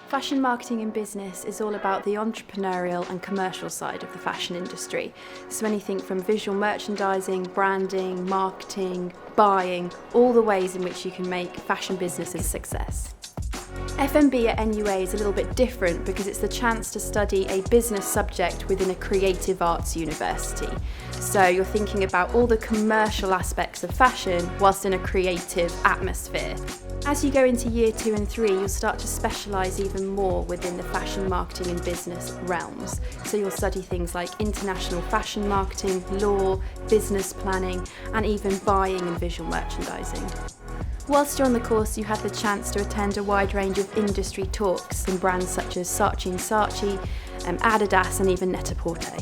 Fashion marketing and business is all about the entrepreneurial and commercial side of the fashion industry. So anything from visual merchandising, branding, marketing, buying, all the ways in which you can make fashion business a success. FMB at NUA is a little bit different because it's the chance to study a business subject within a creative arts university. So you're thinking about all the commercial aspects of fashion whilst in a creative atmosphere. As you go into year 2 and 3, you'll start to specialise even more within the fashion marketing and business realms. So you'll study things like international fashion marketing, law, business planning, and even buying and visual merchandising. Whilst you're on the course, you have the chance to attend a wide range of industry talks from brands such as Saatchi & Saatchi, Adidas and even Net-a-Porter.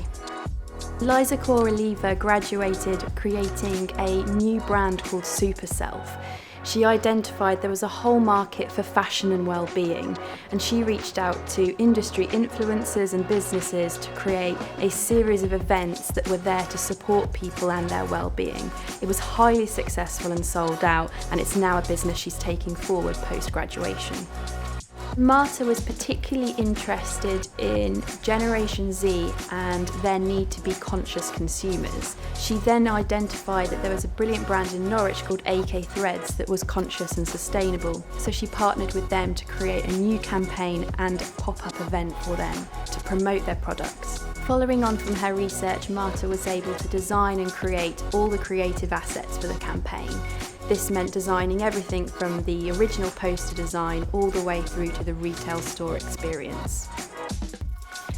Liza Coraliva graduated creating a new brand called Super Self. She identified there was a whole market for fashion and well-being, and she reached out to industry influencers and businesses to create a series of events that were there to support people and their well-being. It was highly successful and sold out, and it's now a business she's taking forward post-graduation. Marta was particularly interested in Generation Z and their need to be conscious consumers. She then identified that there was a brilliant brand in Norwich called AK Threads that was conscious and sustainable. So she partnered with them to create a new campaign and a pop-up event for them to promote their products. Following on from her research, Marta was able to design and create all the creative assets for the campaign. This meant designing everything from the original poster design all the way through to the retail store experience.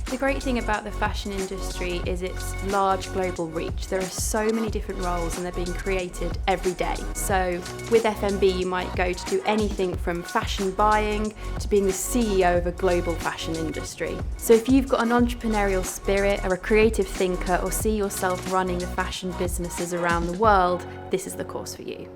The great thing about the fashion industry is its large global reach. There are so many different roles and they're being created every day. So with FMB you might go to do anything from fashion buying to being the CEO of a global fashion industry. So if you've got an entrepreneurial spirit or a creative thinker or see yourself running the fashion businesses around the world, this is the course for you.